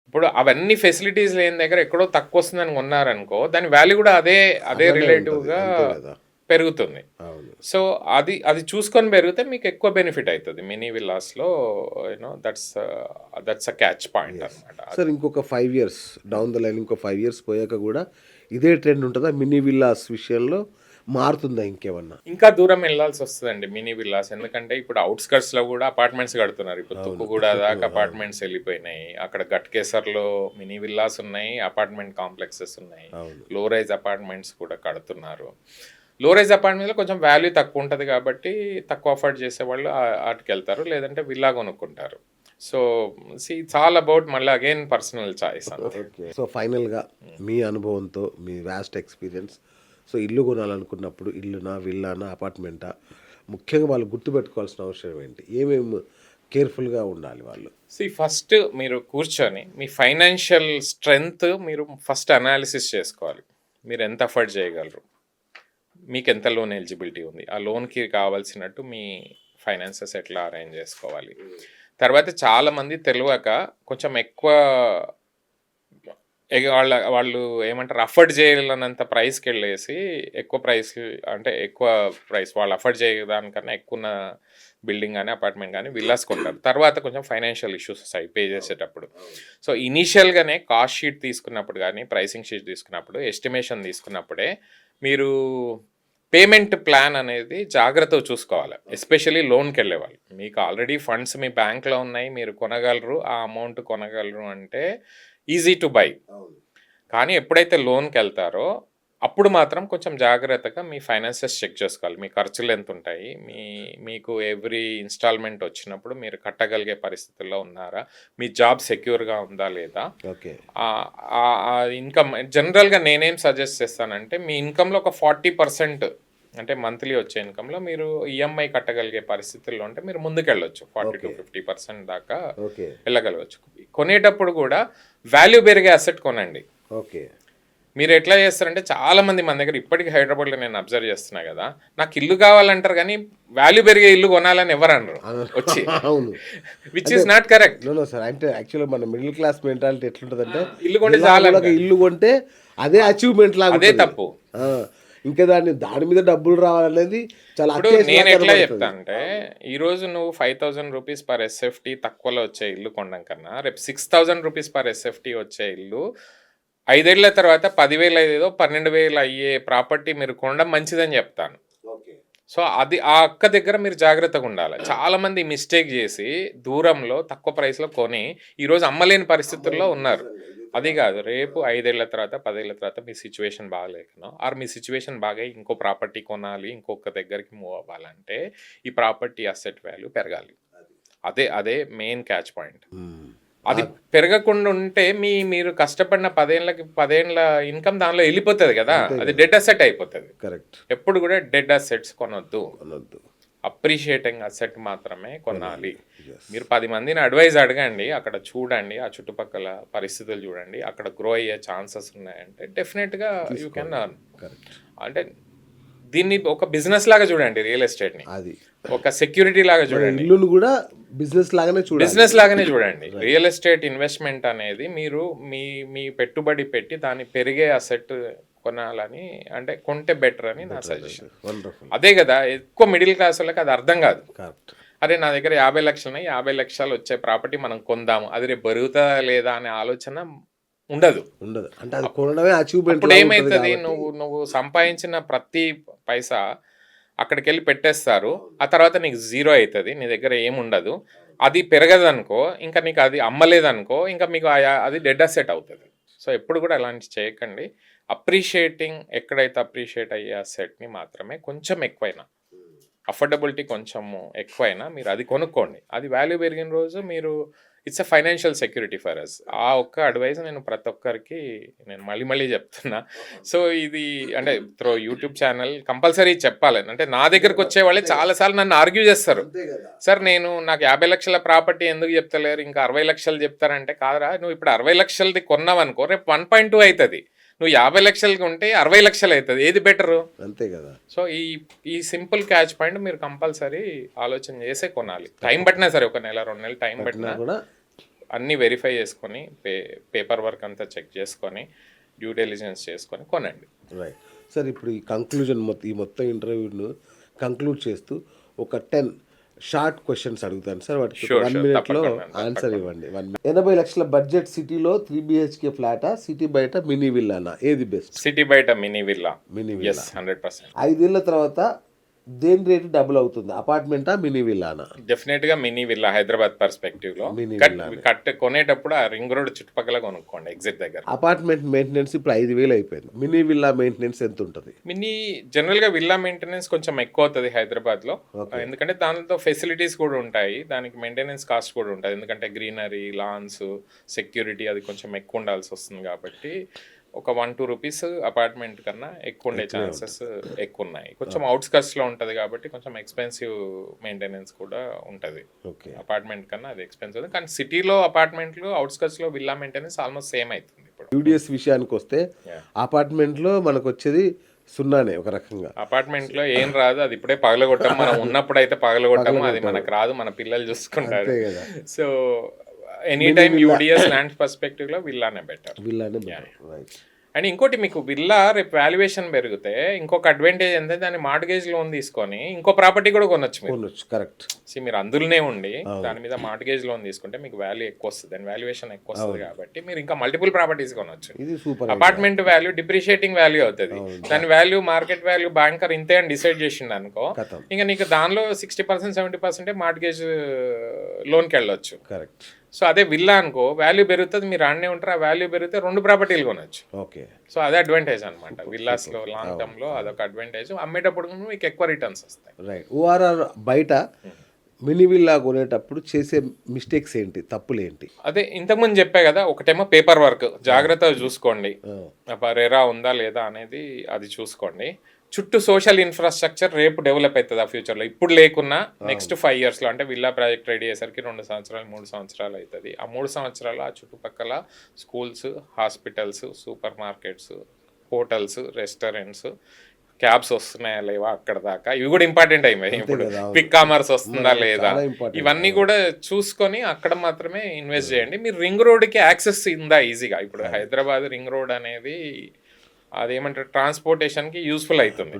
ఇప్పుడు అవన్నీ ఫెసిలిటీస్ లేని దగ్గర ఎక్కడో తక్కువ వస్తుందని కొన్నారనుకో, దాని వాల్యూ కూడా అదే అదే అలానే ఉంటది. రిలేటివ్‌గా అంతే గదా! పెరుగుతుంది. అవును. సో, అది అది చూసుకొని పెరిగితే మీకు ఎక్కువ బెనిఫిట్ అయితది. మినీ విల్లాస్‌లో that's a catch point yes. అన్నమాట. సార్ ఇంకొక 5 ఇయర్స్ డౌన్ ద లైన్ ఇంకో 5 ఇయర్స్ పోయాక గూడా ఇదే ట్రెండ్ ఉంటదా? మినీ విల్లాస్ విషయంలో మారుతుందా ఇంకేమన్నా? ఇంకా దూరం వెళ్ళాల్సొస్తదండి మినీ విల్లాస్. ఎందుకంటే ఇప్పుడు ఔట్‌స్కర్ట్స్‌లో గూడా అపార్ట్మెంట్స్ కడుతున్నారు. ఇప్పుడు అవును. తుక్కుగూడ దాకా అవును. అపార్ట్మెంట్స్ ఎళ్ళిపోయినాయి. అక్కడ గట్కేసర్‌లో మినీ విల్లాస్ ఉన్నాయి. అపార్ట్మెంట్ కాంప్లెక్సెస్ ఉన్నాయి. అవును. లో రైజ్ అపార్ట్మెంట్స్ కూడా కడుతున్నారు. లో రైజ్ అపార్ట్మెంట్‌లో కొంచెం వాల్యూ తక్కువుంటది కాబట్టి తక్కువ అఫోర్డ్ చేసేవాళ్ళు ఆటికెళ్తారు. లేదంటే విల్లా కొనుక్కుంటారు. సో, ఇట్స్ ఆల్ అబౌట్ మళ్ళీ అగైన్ పర్సనల్ చాయిస్ అంతే. ఓకే. సో, ఫైనల్‌గా మీ అనుభవంతో మీ వాస్ట్ ఎక్స్‌పీరియన్స్ సో, ఇల్లు కొనాలనుకున్నప్పుడు ఇల్లునా? విల్లానా? అపార్ట్‌మెంటా? ముఖ్యంగా వాళ్ళు గుర్తుపెట్టుకోవాల్సిన అవసరం ఏంటి? ఏమేమి కేర్‌ఫుల్‌గా ఉండాలి వాళ్ళు? ఫస్ట్ మీరు కూర్చొని మీ ఫైనాన్షియల్ స్ట్రెంగ్త్ మీరు ఫస్ట్ అనాలిసిస్ చేసుకోవాలి. మీరు ఎంత అఫోర్డ్ చేయగలరు? మీకెంత లోన్ ఎలిజిబిలిటీ ఉంది? ఆ లోన్‌కి కావాల్సినట్టు మీ ఫైనాన్సెస్ ఎట్లా అరేంజ్ చేసుకోవాలి? తర్వాత చాలామంది తెలవక కొంచెం ఎక్కువ వాళ్ళు ఏమంటారు అఫోర్డ్ చేయలేనంత ప్రైస్‌కెళ్ళేసి ఎక్కువ ప్రైస్ అంటే ఎక్కువ ప్రైస్ వాళ్ళు అఫోర్డ్ చేయడానికన్నా ఎక్కువున్న బిల్డింగ్ గాని, అపార్ట్మెంట్ గాని విల్లాస్ కొంటారు. తర్వాత కొంచెం ఫైనాన్షియల్ ఇష్యూస్ వస్తాయి పే చేసేటప్పుడు. సో, ఇనీషియల్‌గానే కాస్ట్ షీట్ తీసుకున్నప్పుడు గాని, ప్రైసింగ్ షీట్ తీసుకున్నప్పుడు, ఎస్టిమేషన్ తీసుకున్నప్పుడే మీరు పేమెంట్ ప్లాన్ అనేది జాగ్రత్తగా చూసుకోవాలి. ఎస్పెషల్లీ లోన్‌కెళ్ళేవాళ్ళు. మీకు ఆల్రెడీ ఫండ్స్ మీ బ్యాంక్‌లో ఉన్నాయి. మీరు కొనగలరు. ఆ అమౌంట్ కొనగలరు అంటే ఈజీ టు బై. కానీ ఎప్పుడైతే లోన్‌కెళ్తారో అప్పుడు మాత్రం కొంచెం జాగ్రత్తగా మీ ఫైనాన్సెస్ చెక్ చేసుకోవాలి. మీ ఖర్చులెంతుంటాయి? మీకు ఎవ్రీ ఇన్‌స్టాల్‌మెంట్ వచ్చినప్పుడు మీరు కట్టగలిగే పరిస్థితుల్లో ఉన్నారా? మీ జాబ్ సెక్యూర్‌గా ఉందా లేదా? ఓకే. ఆహ్, ఆహ్, ఆ ఇన్‌కమ్ జనరల్‌గా నేనేం సజెస్ట్ చేస్తానంటే మీ ఇన్‌కమ్‌లో ఒక 40% అంటే మంత్లీ వచ్చే ఇన్‌కమ్‌లో మీరు ఈఎంఐ కట్టగలిగే పరిస్థితుల్లో ఉంటే మీరు ముందుకెళ్ళొచ్చు. ఓకే. 40-50% దాకా ఓకే. వెళ్ళగలగొచ్చు. కొనేటప్పుడు కూడా వాల్యూ పెరిగే అసెట్ కొనండి. ఓకే. మీరు ఎట్లా చేస్తారంటే చాలామంది మన దగ్గర ఇప్పటికి హైదరాబాద్‌లో నేను అబ్జర్వ్ చేస్తున్నా గదా! నాకు ఇల్లు కావాలంటారు గానీ, వాల్యూ పెరిగే ఇల్లు కొనాలని ఎవరు అనరు వచ్చి. అవును. విచ్ అంటే is not correct. No, no sir. అంటే యాక్చువల్‌గా మన మిడిల్ క్లాస్ మెంటాలిటీ ఎట్లుంటదంటే, ఇల్లు కొంటే ఎలాగోలాగా చాలంటారు. ఇల్లు కొంటే అదే అచీవ్‌మెంట్ అదే లాగుంటది. తప్పు. ఆ! ఇంకా దాని మీద డబ్బులు రావాలనేది చాలా ఇప్పుడు అత్యాశలా నేనెట్లా కనబడతది. చెప్తానంటే, ఈరోజు నువ్వు ₹5,000 పర్ ఎస్ఎఫ్‌టి తక్కువలో వచ్చే ఇల్లు కొనడం కన్నా, రేపు ₹6,000 పర్ ఎస్ఎఫ్‌టి వచ్చే ఇల్లు 5 ఏళ్ల తర్వాత 10,000 అయ్యేదో 12,000 అయ్యే ప్రాపర్టీ మీరు కొనడం మంచిదని చెప్తాను. ఓకే. సో, అది ఆ అక్క దగ్గర మీరు జాగ్రత్తగుండాలి. చాలామంది మిస్టేక్ జేసి, దూరంలో తక్కువ ప్రైస్‌లో కొని, ఈరోజు అమ్మలేని పరిస్థితుల్లో అమ్మలేము. ఉన్నారు. నిజంగా. ఇది అది కూడా గాదు. రేపు 5 ఏళ్ల తర్వాత, 10 ఏళ్ల తర్వాత మీ సిట్యుయేషన్ బాగాలేకనో, మీ సిట్యుయేషన్ బాగై ఇంకో ప్రాపర్టీ కొనాలి, ఇంకొక దగ్గరికి మూవ్ అవ్వాలంటే, ఈ ప్రాపర్టీ అసెట్ వాల్యూ పెరగాలి. అది. అదే అదే మెయిన్ క్యాచ్ పాయింట్. హ్మ్. అది పెరగకుండా ఉంటే మీరు కష్టపడిన 10 ఏండ్ల ఇన్‌కమ్ దానిలో ఎళ్ళిపోతది గదా! అంతే అది గదా! డెడ్ అసెట్ అయిపోతది. కరెక్ట్. ఎప్పుడు గూడా డెడ్ అసెట్స్ కొనొద్దు. అనొద్దు. అప్రిషియేటింగ్ అసెట్ మాత్రమే కొనాలి. కొనాలి. యెస్. మీరు 10 మందిని అడ్వైజ్ అడగండి. అక్కడ చూడండి. ఆ చుట్టుపక్కల పరిస్థితులు చూడండి. అక్కడ గ్రో అయ్యే ఛాన్సెస్ ఉన్నాయంటే డెఫినిట్‌గా యూ కెన్ తీసుకోవాలి. ఎర్న్. కరెక్ట్. అంటే దీన్ని ఒక బిజినెస్ లాగా చూడండి రియల్ ఎస్టేట్‌ని. అది. ఒక సెక్యూరిటీ లాగా మన చూడండి. ఇల్లును గూడా బిజినెస్ లాగానే చూడాలి. బిజినెస్ లాగానే చూడండి. రైట్. రియల్ ఎస్టేట్ ఇన్వెస్ట్‌మెంట్ అనేది మీరు మీ మీ పెట్టుబడి పెట్టి దాన్ని పెరిగే అసెట్ కొనాలని అంటే కొంటే బెటర్ అని నా బెటర్. సజెషన్. వండర్‌ఫుల్. అదే గదా! ఎక్కువ మిడిల్ క్లాస్ వాళ్ళకి అది అర్థం గాదు. కరెక్ట్. అరే! నా దగ్గర 50,00,000 ఉన్నాయి. 50,00,000 వచ్చే ప్రాపర్టీ మనం కొందాము. అది రేపు బెరుగుతదా లేదా అనే ఆలోచన ఉండదు. ఉండదు. అంటే అది కొనడమే అచీవ్‌మెంట్ లాగుంటది అప్పుడేమైతది గాబట్టి నువ్వు సంపాదించిన ప్రతి పైసా అక్కడికెళ్ళి పెట్టేస్తారు. ఆ తర్వాత నీకు జీరో అయితది. నీ దగ్గర ఏముండదు. అది పెరగదనుకో, ఇంకా నీకు అది అమ్మలేదనుకో, ఇంకా మీకు అది డెడ్ అసెట్ అవుతది. సో, ఎప్పుడు గూడా అలాంటివి చేయకండి. అప్రిషియేటింగ్ ఎక్కడైతే అప్రిషియేట్ అయ్యే అసెట్‌ని మాత్రమే కొంచెం ఎక్కువైనా అఫోర్డబిలిటీ కొంచెము ఎక్కువైనా మీరు అది కొనుక్కోండి. అది వాల్యూ పెరిగిన రోజు మీరు it's a financial security for us. ఆ ఒక్క అడ్వైస్ నేను ప్రతి ఒక్కరికి నేను మళ్ళీ మళ్ళీ చెప్తున్నా. సో, ఇది అంటే త్రూ యూట్యూబ్ ఛానల్ కంపల్సరీ చెప్పాలి. అంటే నా దగ్గరకొచ్చే వాళ్ళే చాలా సార్లు నన్ను ఆర్గ్యూ చేస్తారు. అంతే గదా! సార్ నాకు 50,00,000 ప్రాపర్టీ ఎందుకు చెప్తలేరు? ఇంకా 60,00,000 చెప్తారంటే, కాదురా నువ్వు ఇప్పుడు 60,00,000ది కొన్నావనుకో రేపు 1.2 అయితది. నువ్వు 50,00,000 కొంటే 60,00,000 అయితది. ఏది బెటరు? అంతే గదా! సో, ఈ సింపుల్ క్యాచ్ పాయింట్ మీరు కంపల్సరీ ఆలోచన చేసే కొనాలి. టైం తప్పకుండా. పట్టినా సరే ఒక నెల, 2 నెలలు టైం పట్టినా పట్టినా కూడా అన్నీ వెరిఫై చేసుకొని పేపర్ వర్క్ అంతా చెక్ చేసుకొని డ్యూ డెలిజెన్స్ చేసుకొని కొనండి. Right sir. ఇప్పుడు ఈ కంక్లూజన్ ఈ మొత్తం ఇంటర్వ్యూను కంక్లూడ్ చేస్తూ ఒక 10 షార్ట్ క్వశ్చన్స్ అడుగుతాను సార్. వాటికి Sure, 1 sure. మినిట్లో తప్పకుండా, ఆన్సర్ ఇవ్వండి. 1 minute. 80 లక్షల బడ్జెట్ సిటీలో 3 BHK ఫ్లాటా, సిటీ బయట మినీ విల్లానా, ఏది బెస్ట్? సిటీ బయట mini villa. Mini yes, villa. 100%. 5 ఏళ్ల తర్వాత దేని రేటు డబుల్ అవుతుంది, అపార్ట్మెంటా మినీ విల్లానా? డెఫినెట్గా మినీ విల్లా హైదరాబాద్ పర్స్పెక్టివ్లో. మినీ కొనేటప్పుడు ఆ రింగ్ రోడ్ చుట్టుపక్కల కొనుక్కోండి, ఎగ్జిట్ దగ్గర. అపార్ట్మెంట్ మెయింటెనెన్స్ ఇప్పుడు 5,000 అయిపోయింది. మినీ విల్లా మెయింటెనెన్స్ ఎంత ఉంటుంది? మినీ జనరల్గా విల్లా మెయింటెనెన్స్ కొంచెం ఎక్కువ అవుతుంది హైదరాబాద్లో. ఎందుకంటే దానితో ఫెసిలిటీస్ కూడా ఉంటాయి, దానికి మెయింటెనెన్స్ కాస్ట్ కూడా ఉంటుంది. ఎందుకంటే గ్రీనరీ, లాన్స్, సెక్యూరిటీ అది కొంచెం ఎక్కువ ఉండాల్సి వస్తుంది. కాబట్టి ఒక 1-2 రూపీస్ అపార్ట్మెంట్ కన్నా ఎక్కువ ఉండే ఛాన్సెస్ ఎక్కువ ఉన్నాయి. కొంచెం అవుట్స్కట్స్లో ఉంటుంది కాబట్టి కొంచెం ఎక్స్పెన్సివ్ మెయింటెనెన్స్ కూడా ఉంటుంది. ఓకే. అపార్ట్మెంట్ కన్నా అది ఎక్స్పెన్సివ్. కానీ సిటీలో అపార్ట్మెంట్లు, అవుట్స్కట్స్లో విల్లా మెయింటెనెన్స్ ఆల్మోస్ట్ సేమ్ అవుతుంది ఇప్పుడు. యూడిఎస్ విషయానికి వస్తే అపార్ట్మెంట్లో మనకు వచ్చేది సున్నానే ఒక రకంగా. అపార్ట్మెంట్లో ఏం రాదు, అది ఇప్పుడే పగలగొట్టాము. మనం ఉన్నప్పుడు అయితే పగలగొట్టాము, అది మనకు రాదు, మన పిల్లలు చూసుకుంటారు. So any time UDS land perspective లో విల్లానే బెటర్. విల్లానే బెటర్. రైట్. అండ్ ఇంకోటి, మీకు విల్లా రేపు వాల్యుయేషన్ పెరిగితే ఇంకొక అడ్వాంటేజ్ ఏంటంటే దాన్ని మార్ట్గేజ్ లోన్ తీసుకొని ఇంకో ప్రాపర్టీ కూడా కొనొచ్చు మీరు. కరెక్ట్. మీరు అందులోనే ఉండి దాని మీద మార్ట్గేజ్ లోన్ తీసుకుంటే మీకు వాల్యూ ఎక్కువ వస్తుంది, దాని వాల్యుయేషన్ ఎక్కువ వస్తుంది. కాబట్టి మీరు ఇంకా మల్టిపుల్ ప్రాపర్టీస్ కొనొచ్చు. ఇది super. Apartment value depreciating value అవుతుంది, దాని వాల్యూ మార్కెట్ వాల్యూ బ్యాంకర్ ఇంతే అని డిసైడ్ చేసిండు అనుకో, ఇంకా నీకు దానిలో 60% 70% మార్ట్గేజ్ లోన్కి వెళ్ళొచ్చు. కరెక్ట్. సో అదే విల్లా అనుకో, వాల్యూ పెరుగుతుంది, మీరు ఆడనే ఉంటారు, ఆ వాల్యూ పెరిగితే 2 ప్రాపర్టీలు కొనొచ్చు. ఓకే. సో అదే అడ్వాంటేజ్ అనమాట విల్లాస్లో. లాంగ్ టర్మ్లో అదొక అడ్వాంటేజ్. అమ్మేటప్పుడు మీకు ఎక్కువ రిటర్న్స్ వస్తాయి. రైట్. ఓఆర్ఆర్ బయట మినీ విల్లా కొనేటప్పుడు చేసే మిస్టేక్స్ ఏంటి, తప్పులు ఏంటి? అదే ఇంతకుముందు చెప్పా కదా, ఒకటేమో పేపర్ వర్క్ జాగ్రత్తగా చూసుకోండి, రెరా ఉందా లేదా అనేది అది చూసుకోండి. చుట్టూ సోషల్ ఇన్ఫ్రాస్ట్రక్చర్ రేపు డెవలప్ అవుతుంది ఆ ఫ్యూచర్లో. ఇప్పుడు లేకున్నా నెక్స్ట్ 5 yearsలో, అంటే విల్లా ప్రాజెక్ట్ రెడీ అయ్యేసరికి 2 సంవత్సరాలు 3 సంవత్సరాలు అవుతుంది. ఆ 3 సంవత్సరాలు ఆ చుట్టుపక్కల schools, hospitals, super markets, hotels, restaurants, cabs వస్తున్నాయా లేవా అక్కడ దాకా, ఇవి కూడా ఇంపార్టెంట్ అయిపోయాయి. ఇప్పుడు క్విక్ కామర్స్ వస్తుందా లేదా, ఇవన్నీ కూడా చూసుకొని అక్కడ మాత్రమే ఇన్వెస్ట్ చేయండి. మీరు రింగ్ రోడ్కి యాక్సెస్ ఉందా ఈజీగా? ఇప్పుడు హైదరాబాద్ రింగ్ రోడ్ అనేది అదేమంటారు, ట్రాన్స్పోర్టేషన్ కి యూస్ఫుల్ అవుతుంది.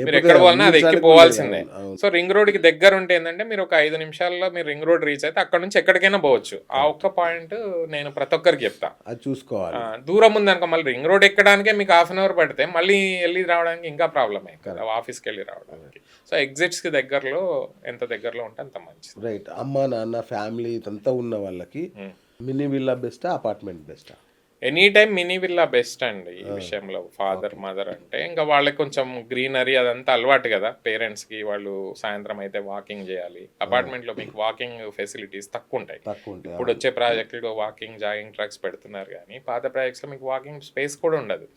మీరు ఎక్కడ పోవాలన్నా అది ఎక్కి పోవాల్సిందే. సో రింగ్ రోడ్ కి దగ్గర ఉంటే ఏంటంటే మీరు ఒక 5 నిమిషాల్లో మీరు రింగ్ రోడ్ రీచ్ అయితే అక్కడ నుంచి ఎక్కడికైనా పోవచ్చు. ఆ ఒక్క పాయింట్ నేను ప్రతి ఒక్కరికి చెప్తా, అది చూసుకోవాలి. దూరం ఉంది అనుకో, మళ్ళీ రింగ్ రోడ్ ఎక్కడానికే మీకు 1/2 hour పడితే మళ్ళీ వెళ్ళి రావడానికి ఇంకా ప్రాబ్లమ్ అయ్యి ఆఫీస్కి వెళ్ళి రావడానికి. సో ఎగ్జిట్స్ కి దగ్గరలో, ఎంత దగ్గరలో ఉంటే అంత మంచిది. రైట్. అమ్మ నాన్న ఫ్యామిలీ అంతా ఉన్న వాళ్ళకి మినీ విల్లా బెస్టా, అపార్ట్మెంట్ బెస్టా? Any time mini villa best అండి ఈ విషయంలో. ఫాదర్ మదర్ అంటే ఇంకా వాళ్ళకి కొంచెం గ్రీనరీ అదంతా అలవాటు కదా పేరెంట్స్కి, వాళ్ళు సాయంత్రం అయితే వాకింగ్ చేయాలి. అపార్ట్మెంట్లో మీకు వాకింగ్ ఫెసిలిటీస్ తక్కువ ఉంటాయి. ఇప్పుడు వచ్చే ప్రాజెక్టులో వాకింగ్ జాగింగ్ ట్రాక్స్ పెడుతున్నారు, కానీ పాత ప్రాజెక్ట్స్లో మీకు వాకింగ్ స్పేస్ కూడా ఉండదు.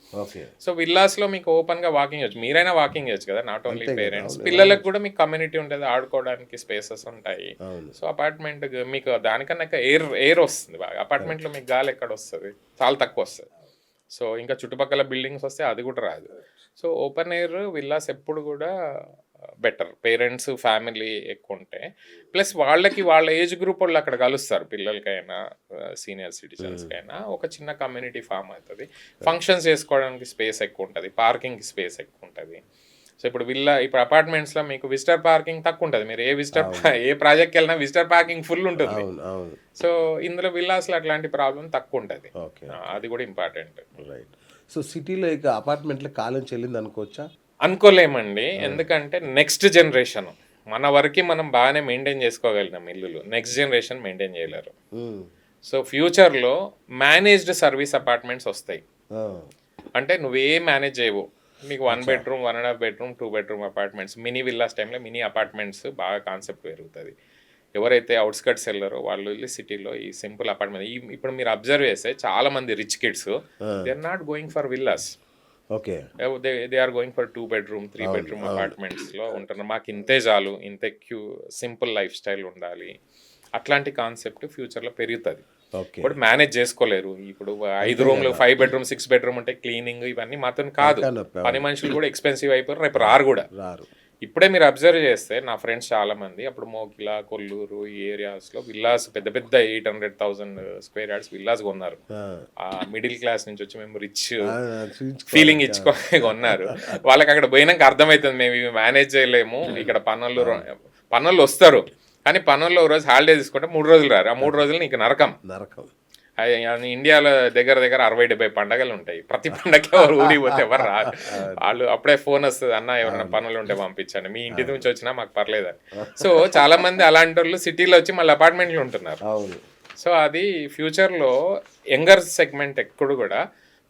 సో విల్లాస్లో మీకు ఓపెన్గా వాకింగ్ చేయొచ్చు, మీరైనా వాకింగ్ చేయొచ్చు కదా, నాట్ ఓన్లీ పేరెంట్స్. పిల్లలకు కూడా మీకు కమ్యూనిటీ ఉంటుంది, ఆడుకోవడానికి స్పేసెస్ ఉంటాయి. సో అపార్ట్మెంట్ మీకు దానికన్నా ఎయిర్ వస్తుంది బాగా. అపార్ట్మెంట్లో మీకు గాలి ఎక్కడ వస్తుంది, చాలా తక్కువ వస్తుంది. సో ఇంకా చుట్టుపక్కల బిల్డింగ్స్ వస్తే అది కూడా రాదు. సో ఓపెన్ ఎయిర్ విల్లాస్ ఎప్పుడు కూడా బెటర్. పేరెంట్స్ ఫ్యామిలీ ఎక్కువ ఉంటే, ప్లస్ వాళ్ళకి వాళ్ళ ఏజ్ గ్రూప్ వాళ్ళు అక్కడ కలుస్తారు, పిల్లలకైనా సీనియర్ సిటిజన్స్కైనా. ఒక చిన్న కమ్యూనిటీ ఫామ్ అవుతుంది, ఫంక్షన్స్ చేసుకోవడానికి స్పేస్ ఎక్కువ ఉంటుంది, పార్కింగ్కి స్పేస్ ఎక్కువ ఉంటుంది. సో ఇప్పుడు ఇప్పుడు అపార్ట్మెంట్స్లో మీకు విజిటర్ పార్కింగ్ తక్కువ ఉంటుంది. మీరు ఏ ప్రాజెక్ట్కి వెళ్ళినా విజిటర్ పార్కింగ్ ఫుల్ ఉంటుంది. సో ఇందులో విల్లాస్లో అట్లాంటి ప్రాబ్లం తక్కువ ఉంటుంది, అది కూడా ఇంపార్టెంట్. రైట్. సో సిటీలో ఇక అపార్ట్మెంట్లో కాలం చెల్లింది అనుకోవచ్చా? అనుకోలేమండి, ఎందుకంటే నెక్స్ట్ జనరేషన్ మన వరకు మనం బాగానే మెయింటైన్ చేసుకోగలిగినాం ఇల్లులు, నెక్స్ట్ జనరేషన్ మెయింటైన్ చేయలేరు. సో ఫ్యూచర్లో మేనేజ్డ్ సర్వీస్ అపార్ట్మెంట్స్ వస్తాయి. అంటే నువ్వేం మేనేజ్ చేయవు, మీకు 1 bedroom 1.5 bedroom 2 bedroom apartments, mini villas టైంలో మినీ అపార్ట్మెంట్స్ బాగా కాన్సెప్ట్ పెరుగుతుంది. ఎవరైతే అవుట్స్కట్స్ వెళ్ళారో వాళ్ళు వెళ్ళి సిటీలో ఈ సింపుల్ అపార్ట్మెంట్, ఇప్పుడు మీరు అబ్జర్వ్ చేస్తే చాలా మంది rich kids they are not going for villas. Okay, they are going for 2 bedroom 3 bedroom అపార్ట్మెంట్స్లో ఉంటున్నారు. మాకు ఇంతే చాలు, ఇంతే సింపుల్ లైఫ్ స్టైల్ ఉండాలి, అట్లాంటి కాన్సెప్ట్ ఫ్యూచర్లో పెరుగుతుంది. ఇప్పుడు మేనేజ్ చేసుకోలేరు. ఇప్పుడు 5 rooms 5 bedroom 6 bedroom ఉంటే క్లీనింగ్ ఇవన్నీ మాత్రం కాదు, పని మనుషులు కూడా ఎక్స్పెన్సివ్ అయిపోయారు, రేపు రారు కూడా. ఇప్పుడే మీరు అబ్జర్వ్ చేస్తే నా ఫ్రెండ్స్ చాలా మంది అప్పుడు మోకిలా, కొల్లూరు ఈ ఏరియాస్లో విల్లాస్ పెద్ద పెద్ద 800,000 స్క్వేర్ యార్డ్స్ విల్లాస్ కొన్నారు. ఆ మిడిల్ క్లాస్ నుంచి వచ్చి మేము రిచ్ ఫీలింగ్ ఇచ్చుకొని కొన్నారు. వాళ్ళకి అక్కడ పోయినాక అర్థమవుతుంది మేము ఇవి మేనేజ్ చేయలేము, ఇక్కడ పనులు వస్తారు కానీ పనుల్లో ఒక రోజు హాలిడే తీసుకుంటే 3 రోజులు రారు. ఆ 3 రోజులు నీకు నరకం. ఇండియాలో దగ్గర 60-70 పండగలు ఉంటాయి. ప్రతి పండగకి ఎవరు ఊరికి పోతే ఎవరు రారు. వాళ్ళు అప్పుడే ఫోన్ వస్తుంది, అన్న ఎవరైనా పనులు ఉంటే పంపించండి, మీ ఇంటి నుంచి వచ్చినా మాకు పర్లేదని. సో చాలా మంది అలాంటి వాళ్ళు సిటీలో వచ్చి మళ్ళీ అపార్ట్మెంట్లు ఉంటున్నారు. సో అది ఫ్యూచర్లో యంగర్ సెగ్మెంట్ ఎప్పుడు కూడా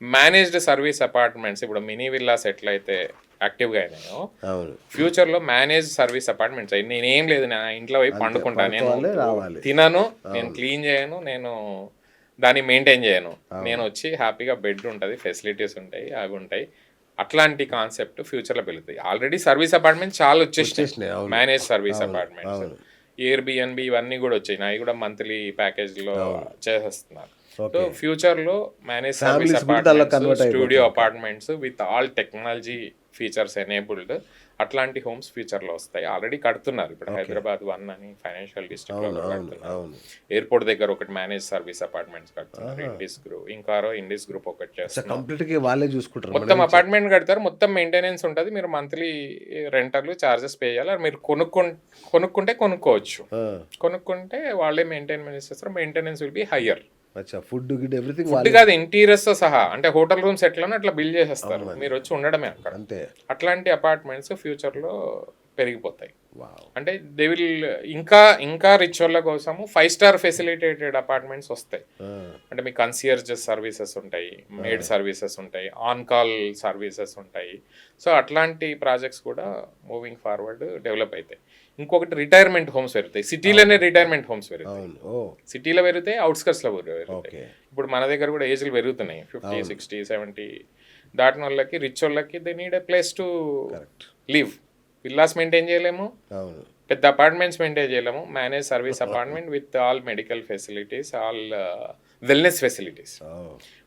మేనేజ్డ్ సర్వీస్ అపార్ట్మెంట్స్, ఇప్పుడు మినీ విల్లాస్ ఎట్లయితే యాక్టివ్గా అయినాయో ఫ్యూచర్లో మేనేజ్ సర్వీస్ అపార్ట్మెంట్స్ అయ్యి నేనేం లేదు, నా ఇంట్లో పోయి పండుకుంటా, నేను తినను, నేను క్లీన్ చేయను, నేను దాన్ని మెయింటైన్ చేయను, నేను వచ్చి హ్యాపీగా బెడ్ ఉంటుంది, ఫెసిలిటీస్ ఉంటాయి, అవి ఉంటాయి. అట్లాంటి కాన్సెప్ట్ ఫ్యూచర్లో పెరుగుతాయి. ఆల్రెడీ సర్వీస్ అపార్ట్మెంట్ చాలా వచ్చేసినాయి, మేనేజ్ సర్వీస్ అపార్ట్మెంట్స్, ఎయిర్బిఎన్బి ఇవన్నీ కూడా వచ్చాయి. అవి కూడా మంత్లీ ప్యాకేజ్లో చేసేస్తున్నారు. సో ఫ్యూచర్లో manage service apartments, studio apartments with all technology features enabled అట్లాంటి హోమ్స్ ఫ్యూచర్లో వస్తాయి. ఆల్రెడీ కడుతున్నారు. ఇప్పుడు హైదరాబాద్ 1 అని ఫైనాన్షియల్ డిస్ట్రిక్ట్లో కడుతున్నారు. ఎయిర్పోర్ట్ దగ్గర ఒకటి మేనేజ్ సర్వీస్ అపార్ట్మెంట్స్ కడుతున్నారు. ఇండిస్ గ్రూప్ ఒకటి చేస్తారు. మొత్తం అపార్ట్మెంట్ కడతారు, మొత్తం మెయింటెనెన్స్ ఉంటుంది. మీరు మంత్లీ రెంటర్లు చార్జెస్ పే చేయాలి. మీరు కొనుక్కుంటే కొనుక్కోవచ్చు, కొనుక్కుంటే వాళ్ళే మెయింటెనెన్స్ చేస్తారు. Maintenance will be higher. Food everything కాదు, ఇంటీరియర్స్ తో సహా, అంటే హోటల్ రూమ్స్ ఎట్లనో అట్లా బిల్డ్ చేసేస్తారు, మీరు వచ్చి ఉండడమే అక్కడ. అంతే. అట్లాంటి అపార్ట్మెంట్స్ ఫ్యూచర్ లో పెరిగిపోతాయి. అంటే దే విల్ ఇంకా రిచ్ వాళ్ళ కోసము 5 స్టార్ ఫెసిలిటేటెడ్ అపార్ట్మెంట్స్ వస్తాయి. అంటే మీకు కన్సియర్జ్ సర్వీసెస్ ఉంటాయి, మేడ్ సర్వీసెస్ ఉంటాయి, ఆన్ కాల్ సర్వీసెస్ ఉంటాయి. సో అట్లాంటి ప్రాజెక్ట్స్ కూడా మూవింగ్ ఫార్వర్డ్ డెవలప్ అవుతాయి. ఇంకొకటి రిటైర్మెంట్ హోమ్స్ పెరుగుతాయి. సిటీలోనే రిటైర్మెంట్ హోమ్స్ పెరుగుతాయి. సిటీలో పెరుగుతాయి, అవుట్స్కట్స్లో పెరుగుతాయి. ఇప్పుడు మన దగ్గర కూడా ఏజ్లు పెరుగుతున్నాయి, 50, 60, 70 దాటిన వాళ్ళకి, రిచ్ వాళ్ళకి they need a place to live. Villas maintain చేయలేము, పెద్ద అపార్ట్మెంట్స్ మెయింటైన్ చేయలేము. Manage service apartment with all medical facilities, all wellness facilities.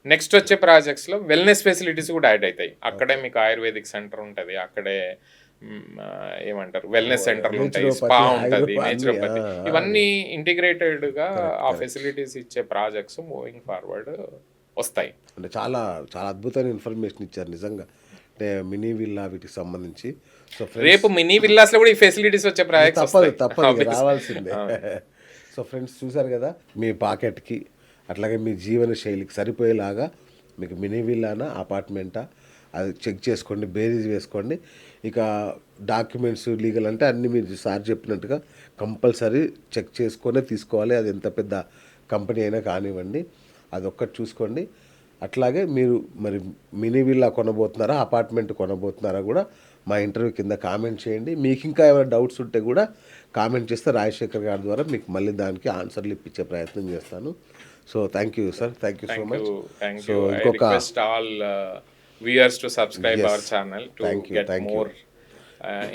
Next వచ్చే ప్రాజెక్ట్స్లో వెల్నెస్ ఫెసిలిటీస్ కూడా యాడ్ అవుతాయి. అక్కడే మీకు ఆయుర్వేదిక్ సెంటర్ ఉంటుంది, అక్కడే ఏమంటారు వెల్నెస్ సెంటర్లు ఉంటాయి, స్పా ఉంటుంది, నేచురోపతి, ఇవన్నీ ఇంటిగ్రేటెడ్గా ఆ ఫెసిలిటీస్ ఇచ్చే ప్రాజెక్ట్స్ మూవింగ్ ఫార్వర్డ్ వస్తాయి. అంటే చాలా చాలా అద్భుతమైన ఇన్ఫర్మేషన్ ఇచ్చారు నిజంగా. అంటే మినీ విల్లా వీటికి సంబంధించి. సో రేపు మినీ విల్లాస్ లో కూడా ఈ ఫెసిలిటీస్ వచ్చే ప్రాజెక్ట్స్ తప్పదు రావాల్సిందే. సో ఫ్రెండ్స్ చూసారు కదా, మీ పాకెట్కి అట్లాగే మీ జీవన శైలికి సరిపోయేలాగా మీకు మినీ విల్లానా అపార్ట్మెంటా అది చెక్ చేసుకోండి, బేరీజ్ వేసుకోండి. ఇక డాక్యుమెంట్స్ లీగల్ అంటే అన్నీ మీరు సార్ చెప్పినట్టుగా కంపల్సరీ చెక్ చేసుకొనే తీసుకోవాలి. అది ఎంత పెద్ద కంపెనీ అయినా కానివ్వండి, అదొక్కటి చూసుకోండి. అట్లాగే మీరు మరి మినీ విల్లా కొనబోతున్నారా, అపార్ట్మెంట్ కొనబోతున్నారా కూడా మా ఇంటర్వ్యూ కింద కామెంట్ చేయండి. మీకు ఇంకా ఏమైనా డౌట్స్ ఉంటే కూడా కామెంట్ చేస్తే రాజశేఖర్ గారి ద్వారా మీకు మళ్ళీ దానికి ఆన్సర్లు ఇప్పించే ప్రయత్నం చేస్తాను. So thank you sir, thank you so much. So ఇంకొక viewers to subscribe our channel to get more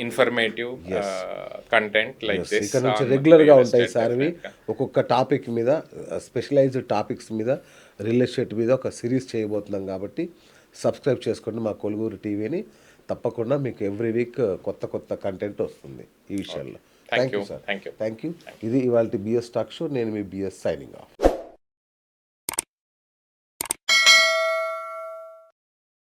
informative content like this. ఇక్కడ నుంచి రెగ్యులర్గా ఉంటాయి సార్వి. ఒక్కొక్క టాపిక్ మీద, స్పెషలైజ్డ్ టాపిక్స్ మీద, రియల్ ఎస్టేట్ మీద ఒక సిరీస్ చేయబోతున్నాం కాబట్టి సబ్స్క్రైబ్ చేసుకోండి మా కొలుగూరు టీవీని. తప్పకుండా మీకు ఎవ్రీ వీక్ కొత్త కంటెంట్ వస్తుంది ఈ విషయాల్లో. Thank you sir, thank you. ఇది ఇవాళ బిఎస్ టాక్ షో. నేను మీ బిఎస్ సైనింగ్ ఆఫ్.